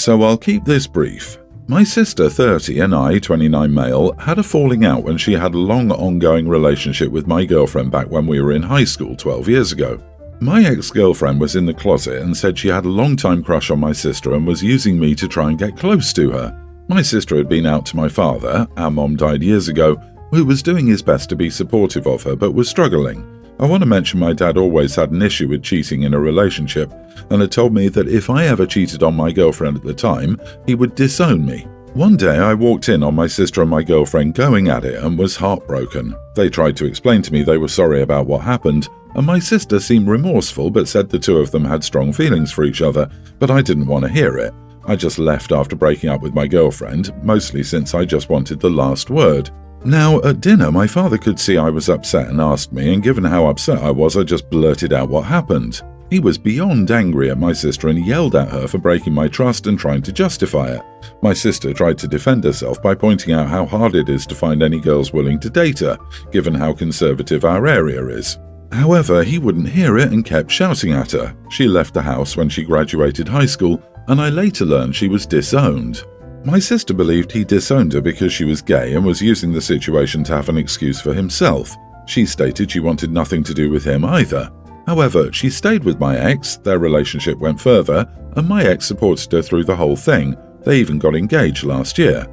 so I'll keep this brief. My sister, 30, and I, 29 male, had a falling out when she had a long ongoing relationship with my girlfriend back when we were in high school 12 years ago. My ex-girlfriend was in the closet and said she had a long-time crush on my sister and was using me to try and get close to her. My sister had been out to my father, our mom died years ago, who was doing his best to be supportive of her but was struggling. I want to mention my dad always had an issue with cheating in a relationship and had told me that if I ever cheated on my girlfriend at the time, he would disown me. One day I walked in on my sister and my girlfriend going at it and was heartbroken. They tried to explain to me they were sorry about what happened, and my sister seemed remorseful but said the two of them had strong feelings for each other, but I didn't want to hear it. I just left after breaking up with my girlfriend, mostly since I just wanted the last word. Now, at dinner, my father could see I was upset and asked me, and given how upset I was, I just blurted out what happened. He was beyond angry at my sister and yelled at her for breaking my trust and trying to justify it. My sister tried to defend herself by pointing out how hard it is to find any girls willing to date her, given how conservative our area is. However, he wouldn't hear it and kept shouting at her. She left the house when she graduated high school, and I later learned she was disowned. My sister believed he disowned her because she was gay and was using the situation to have an excuse for himself. She stated she wanted nothing to do with him either. However, she stayed with my ex, their relationship went further, and my ex supported her through the whole thing. They even got engaged last year.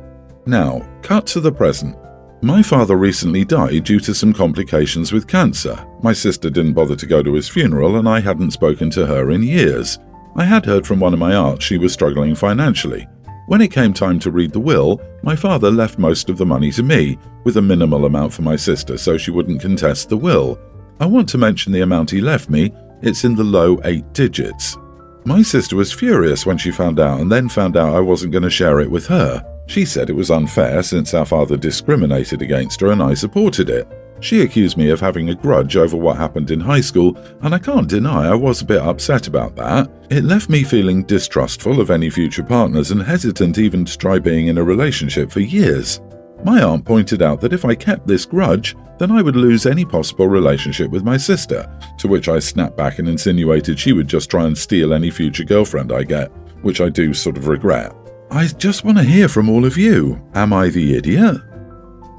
Now, cut to the present. My father recently died due to some complications with cancer. My sister didn't bother to go to his funeral and I hadn't spoken to her in years. I had heard from one of my aunts she was struggling financially. When it came time to read the will, my father left most of the money to me, with a minimal amount for my sister so she wouldn't contest the will. I want to mention the amount he left me, it's in the low 8 digits. My sister was furious when she found out and then found out I wasn't going to share it with her. She said it was unfair since our father discriminated against her and I supported it. She accused me of having a grudge over what happened in high school, and I can't deny I was a bit upset about that. It left me feeling distrustful of any future partners and hesitant even to try being in a relationship for years. My aunt pointed out that if I kept this grudge, then I would lose any possible relationship with my sister, to which I snapped back and insinuated she would just try and steal any future girlfriend I get, which I do sort of regret. I just want to hear from all of you. Am I the idiot?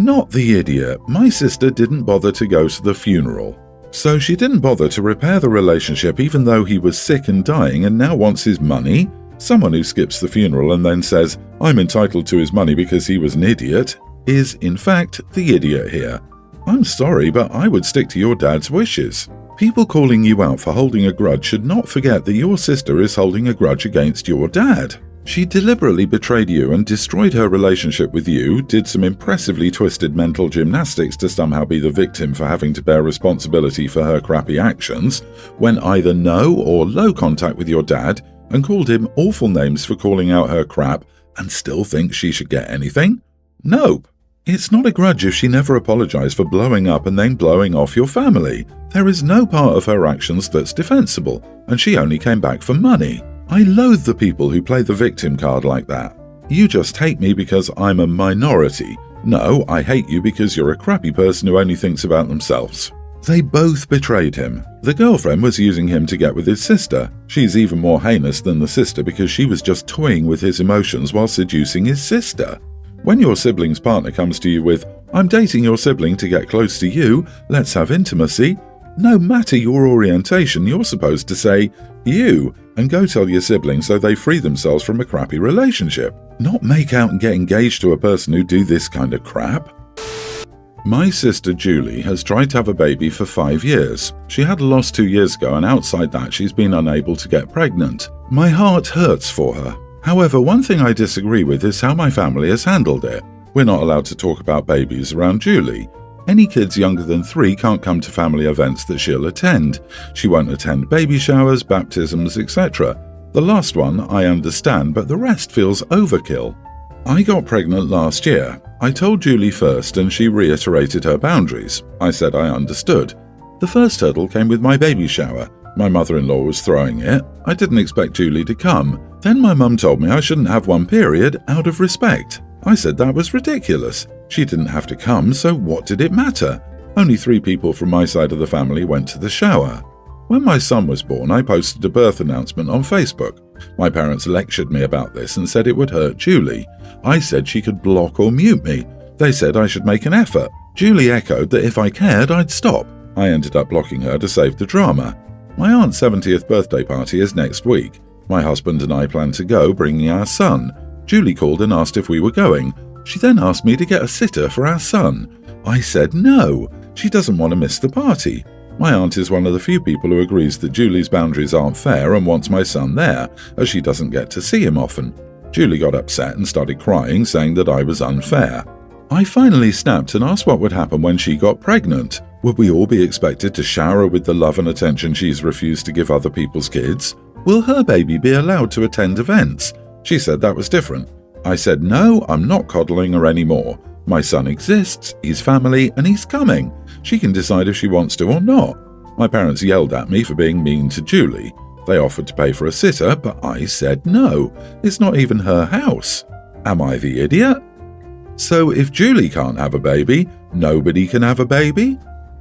Not the idiot. My sister didn't bother to go to the funeral. So she didn't bother to repair the relationship even though he was sick and dying and now wants his money? Someone who skips the funeral and then says, I'm entitled to his money because he was an idiot, is in fact the idiot here. I'm sorry, but I would stick to your dad's wishes. People calling you out for holding a grudge should not forget that your sister is holding a grudge against your dad. She deliberately betrayed you and destroyed her relationship with you, did some impressively twisted mental gymnastics to somehow be the victim for having to bear responsibility for her crappy actions, went either no or low contact with your dad, and called him awful names for calling out her crap, and still thinks she should get anything? Nope. It's not a grudge if she never apologized for blowing up and then blowing off your family. There is no part of her actions that's defensible, and she only came back for money. I loathe the people who play the victim card like that. You just hate me because I'm a minority. No, I hate you because you're a crappy person who only thinks about themselves. They both betrayed him. The girlfriend was using him to get with his sister. She's even more heinous than the sister because she was just toying with his emotions while seducing his sister. When your sibling's partner comes to you with, I'm dating your sibling to get close to you, let's have intimacy, no matter your orientation, you're supposed to say, you, and go tell your sibling so they free themselves from a crappy relationship. Not make out and get engaged to a person who do this kind of crap. My sister Julie has tried to have a baby for 5 years. She had a loss 2 years ago and outside that she's been unable to get pregnant. My heart hurts for her. However, one thing I disagree with is how my family has handled it. We're not allowed to talk about babies around Julie. Any kids younger than 3 can't come to family events that she'll attend. She won't attend baby showers, baptisms, etc. The last one I understand, but the rest feels overkill. I got pregnant last year. I told Julie first and she reiterated her boundaries. I said I understood. The first hurdle came with my baby shower. My mother-in-law was throwing it. I didn't expect Julie to come. Then my mum told me I shouldn't have one period out of respect. I said that was ridiculous. She didn't have to come, so what did it matter? Only 3 people from my side of the family went to the shower. When my son was born, I posted a birth announcement on Facebook. My parents lectured me about this and said it would hurt Julie. I said she could block or mute me. They said I should make an effort. Julie echoed that if I cared, I'd stop. I ended up blocking her to save the drama. My aunt's 70th birthday party is next week. My husband and I plan to go, bringing our son. Julie called and asked if we were going. She then asked me to get a sitter for our son. I said no. She doesn't want to miss the party. My aunt is one of the few people who agrees that Julie's boundaries aren't fair and wants my son there, as she doesn't get to see him often. Julie got upset and started crying, saying that I was unfair. I finally snapped and asked what would happen when she got pregnant. Would we all be expected to shower her with the love and attention she's refused to give other people's kids? Will her baby be allowed to attend events? She said that was different. I said no, I'm not coddling her anymore. My son exists, he's family, and he's coming. She can decide if she wants to or not. My parents yelled at me for being mean to Julie. They offered to pay for a sitter, but I said no. It's not even her house. Am I the idiot? So if Julie can't have a baby, nobody can have a baby?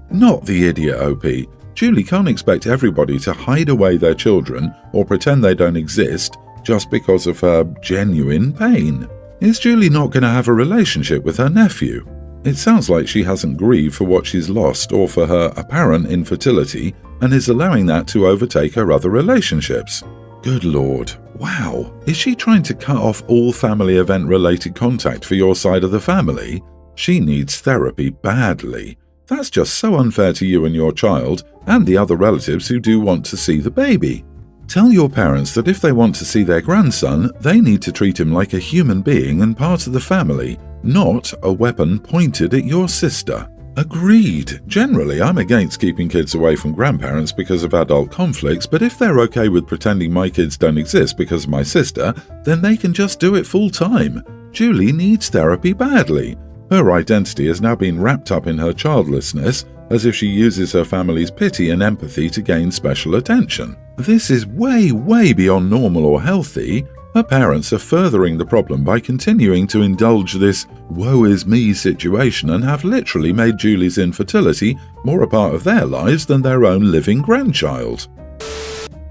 Not the idiot, OP. Julie can't expect everybody to hide away their children or pretend they don't exist just because of her genuine pain. Is Julie not going to have a relationship with her nephew? It sounds like she hasn't grieved for what she's lost or for her apparent infertility and is allowing that to overtake her other relationships. Good Lord. Wow. Is she trying to cut off all family event-related contact for your side of the family? She needs therapy badly. That's just so unfair to you and your child and the other relatives who do want to see the baby. Tell your parents that if they want to see their grandson, they need to treat him like a human being and part of the family, not a weapon pointed at your sister. Agreed. Generally, I'm against keeping kids away from grandparents because of adult conflicts, but if they're okay with pretending my kids don't exist because of my sister, then they can just do it full time. Julie needs therapy badly. Her identity has now been wrapped up in her childlessness, as if she uses her family's pity and empathy to gain special attention. This is way, way beyond normal or healthy. Her parents are furthering the problem by continuing to indulge this woe is me situation and have literally made Julie's infertility more a part of their lives than their own living grandchild.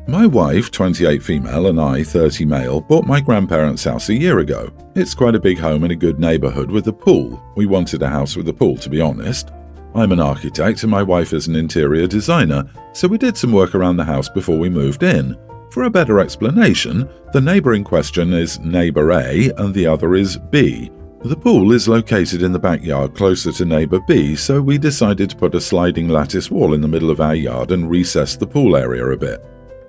My wife, 28 female, and I, 30 male, bought my grandparents' house a year ago. It's quite a big home in a good neighborhood with a pool. We wanted a house with a pool, to be honest. I'm an architect and my wife is an interior designer, so we did some work around the house before we moved in. For a better explanation, the neighbor in question is neighbor A and the other is B. The pool is located in the backyard closer to neighbor B, so we decided to put a sliding lattice wall in the middle of our yard and recess the pool area a bit.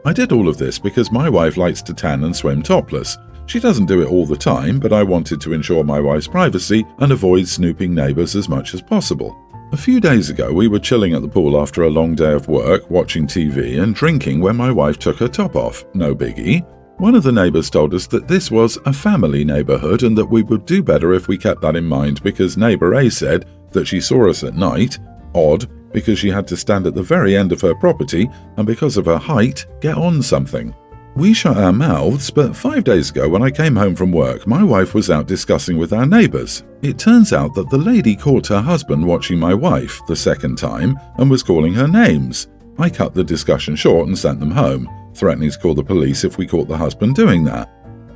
I did all of this because my wife likes to tan and swim topless. She doesn't do it all the time, but I wanted to ensure my wife's privacy and avoid snooping neighbors as much as possible. A few days ago, we were chilling at the pool after a long day of work, watching TV and drinking when my wife took her top off. No biggie. One of the neighbors told us that this was a family neighborhood and that we would do better if we kept that in mind because neighbor A said that she saw us at night, odd, because she had to stand at the very end of her property and because of her height, get on something. We shut our mouths, but 5 days ago when I came home from work, my wife was out discussing with our neighbors. It turns out that the lady caught her husband watching my wife the second time and was calling her names. I cut the discussion short and sent them home, threatening to call the police if we caught the husband doing that.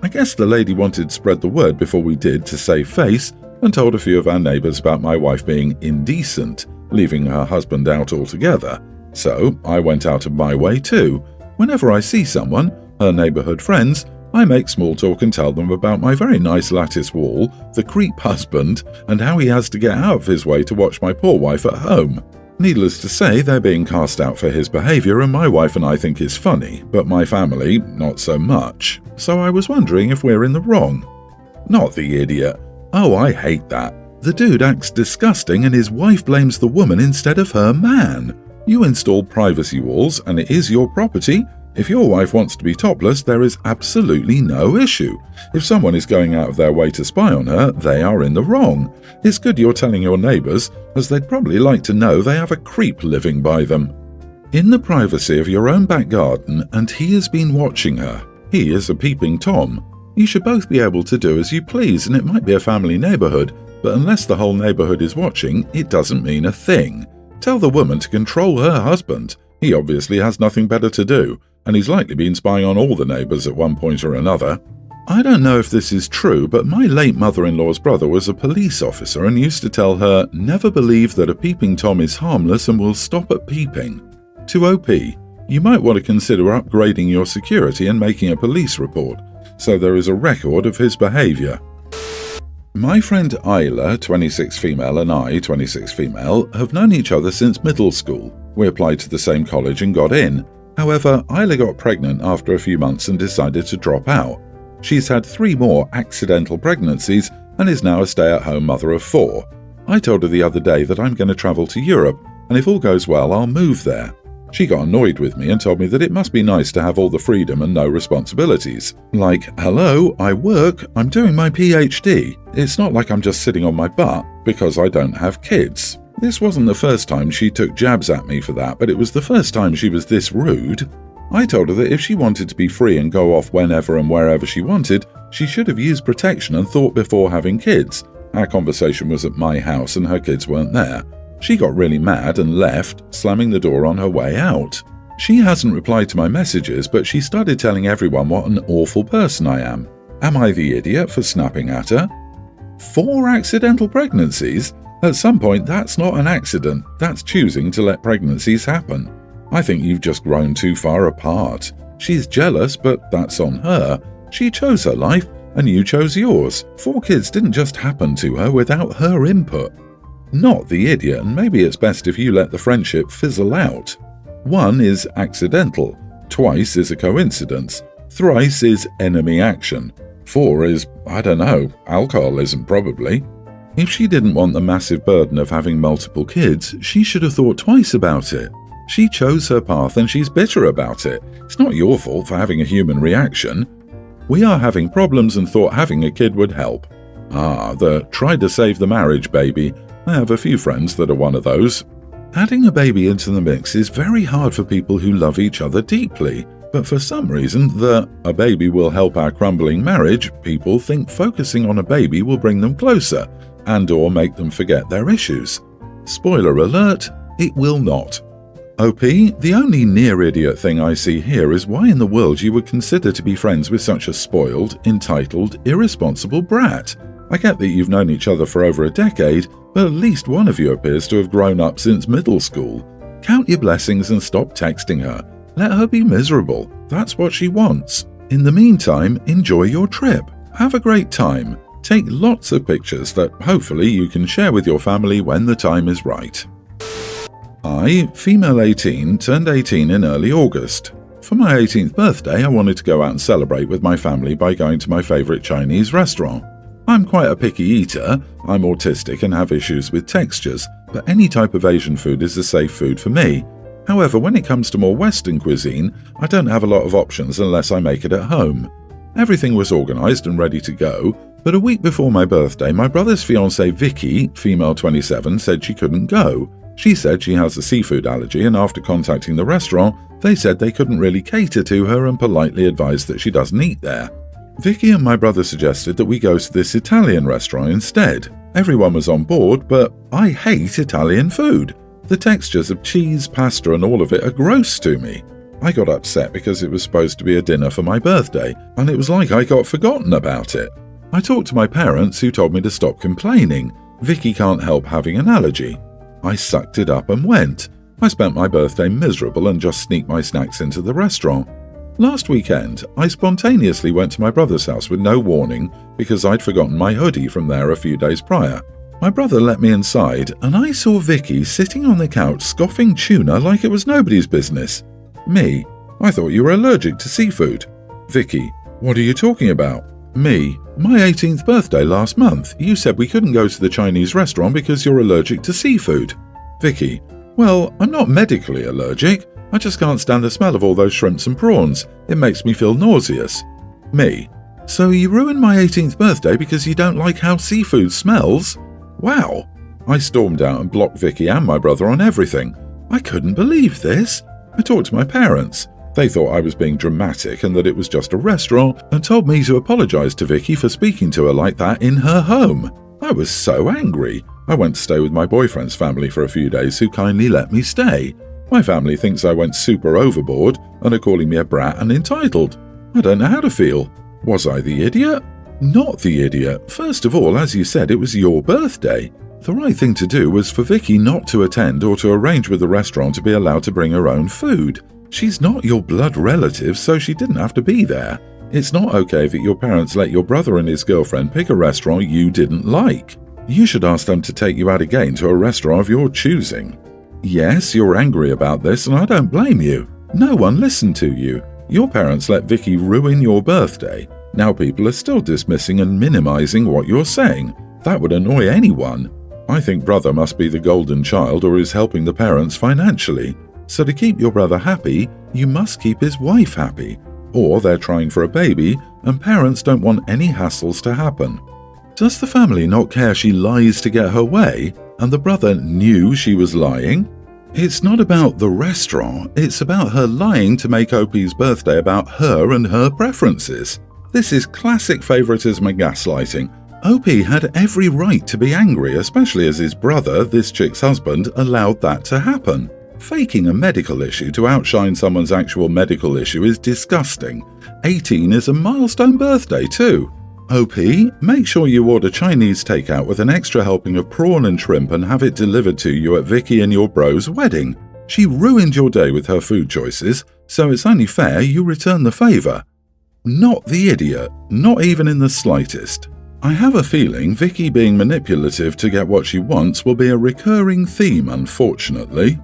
I guess the lady wanted to spread the word before we did to save face and told a few of our neighbors about my wife being indecent, leaving her husband out altogether. So I went out of my way too. Whenever I see someone, her neighborhood friends, I make small talk and tell them about my very nice lattice wall, the creep husband, and how he has to get out of his way to watch my poor wife at home. Needless to say, they're being cast out for his behavior and my wife and I think it's funny, but my family, not so much. So I was wondering if we're in the wrong. Not the idiot. Oh, I hate that. The dude acts disgusting and his wife blames the woman instead of her man. You install privacy walls and it is your property. If your wife wants to be topless, there is absolutely no issue. If someone is going out of their way to spy on her, they are in the wrong. It's good you're telling your neighbors, as they'd probably like to know they have a creep living by them. In the privacy of your own back garden, and he has been watching her. He is a peeping Tom. You should both be able to do as you please, and it might be a family neighborhood, but unless the whole neighborhood is watching, it doesn't mean a thing. Tell the woman to control her husband. He obviously has nothing better to do. and he's likely been spying on all the neighbours at one point or another. I don't know if this is true, but my late mother-in-law's brother was a police officer and used to tell her, never believe that a peeping Tom is harmless and will stop at peeping. To OP, you might want to consider upgrading your security and making a police report, so there is a record of his behaviour. My friend Isla, 26 female, and I, 26 female, have known each other since middle school. We applied to the same college and got in. However, Isla got pregnant after a few months and decided to drop out. She's had 3 more accidental pregnancies and is now a stay-at-home mother of 4. I told her the other day that I'm going to travel to Europe, and if all goes well, I'll move there. She got annoyed with me and told me that it must be nice to have all the freedom and no responsibilities. Like, hello, I work, I'm doing my PhD. It's not like I'm just sitting on my butt because I don't have kids. This wasn't the first time she took jabs at me for that, but it was the first time she was this rude. I told her that if she wanted to be free and go off whenever and wherever she wanted, she should have used protection and thought before having kids. Our conversation was at my house and her kids weren't there. She got really mad and left, slamming the door on her way out. She hasn't replied to my messages, but she started telling everyone what an awful person I am. Am I the idiot for snapping at her? 4 accidental pregnancies? At some point, that's not an accident. That's choosing to let pregnancies happen. I think you've just grown too far apart. She's jealous, but that's on her. She chose her life, and you chose yours. 4 kids didn't just happen to her without her input. Not the idiot, and maybe it's best if you let the friendship fizzle out. 1 is accidental, twice is a coincidence, thrice is enemy action, 4 is, I don't know, alcoholism probably. If she didn't want the massive burden of having multiple kids, she should have thought twice about it. She chose her path and she's bitter about it. It's not your fault for having a human reaction. We are having problems and thought having a kid would help. The try to save the marriage baby. I have a few friends that are one of those. Adding a baby into the mix is very hard for people who love each other deeply, but for some reason a baby will help our crumbling marriage, people think focusing on a baby will bring them closer and/or make them forget their issues. Spoiler alert, it will not. OP, the only near-idiot thing I see here is why in the world you would consider to be friends with such a spoiled, entitled, irresponsible brat. I get that you've known each other for over a decade, but at least one of you appears to have grown up since middle school. Count your blessings and stop texting her. Let her be miserable. That's what she wants. In the meantime, enjoy your trip. Have a great time. Take lots of pictures that hopefully you can share with your family when the time is right. I, female 18, turned 18 in early August. For my 18th birthday, I wanted to go out and celebrate with my family by going to my favourite Chinese restaurant. I'm quite a picky eater, I'm autistic and have issues with textures, but any type of Asian food is a safe food for me. However, when it comes to more Western cuisine, I don't have a lot of options unless I make it at home. Everything was organised and ready to go, but a week before my birthday, my brother's fiancée Vicky, female 27, said she couldn't go. She said she has a seafood allergy, and after contacting the restaurant, they said they couldn't really cater to her and politely advised that she doesn't eat there. Vicky and my brother suggested that we go to this Italian restaurant instead. Everyone was on board, but I hate Italian food. The textures of cheese, pasta and all of it are gross to me. I got upset because it was supposed to be a dinner for my birthday, and it was like I got forgotten about it. I talked to my parents, who told me to stop complaining. Vicky can't help having an allergy. I sucked it up and went. I spent my birthday miserable and just sneaked my snacks into the restaurant. Last weekend, I spontaneously went to my brother's house with no warning because I'd forgotten my hoodie from there a few days prior. My brother let me inside and I saw Vicky sitting on the couch scoffing tuna like it was nobody's business. Me, I thought you were allergic to seafood. Vicky, what are you talking about? Me, my 18th birthday last month. You said we couldn't go to the Chinese restaurant because you're allergic to seafood. Vicky, well, I'm not medically allergic. I just can't stand the smell of all those shrimps and prawns. It makes me feel nauseous. Me, so you ruined my 18th birthday because you don't like how seafood smells? Wow. I stormed out and blocked Vicky and my brother on everything. I couldn't believe this. I talked to my parents. They thought I was being dramatic and that it was just a restaurant and told me to apologise to Vicky for speaking to her like that in her home. I was so angry. I went to stay with my boyfriend's family for a few days who kindly let me stay. My family thinks I went super overboard and are calling me a brat and entitled. I don't know how to feel. Was I the idiot? Not the idiot. First of all, as you said, it was your birthday. The right thing to do was for Vicky not to attend or to arrange with the restaurant to be allowed to bring her own food. She's not your blood relative, so she didn't have to be there. It's not okay that your parents let your brother and his girlfriend pick a restaurant you didn't like. You should ask them to take you out again to a restaurant of your choosing. Yes, you're angry about this, and I don't blame you. No one listened to you. Your parents let Vicky ruin your birthday. Now people are still dismissing and minimizing what you're saying. That would annoy anyone. I think brother must be the golden child or is helping the parents financially. So to keep your brother happy, you must keep his wife happy. Or they're trying for a baby, and parents don't want any hassles to happen. Does the family not care she lies to get her way, and the brother knew she was lying? It's not about the restaurant, it's about her lying to make OP's birthday about her and her preferences. This is classic favoritism and gaslighting. OP had every right to be angry, especially as his brother, this chick's husband, allowed that to happen. Faking a medical issue to outshine someone's actual medical issue is disgusting. 18 is a milestone birthday too. OP, make sure you order Chinese takeout with an extra helping of prawn and shrimp and have it delivered to you at Vicky and your bro's wedding. She ruined your day with her food choices, so it's only fair you return the favour. Not the idiot, not even in the slightest. I have a feeling Vicky being manipulative to get what she wants will be a recurring theme, unfortunately.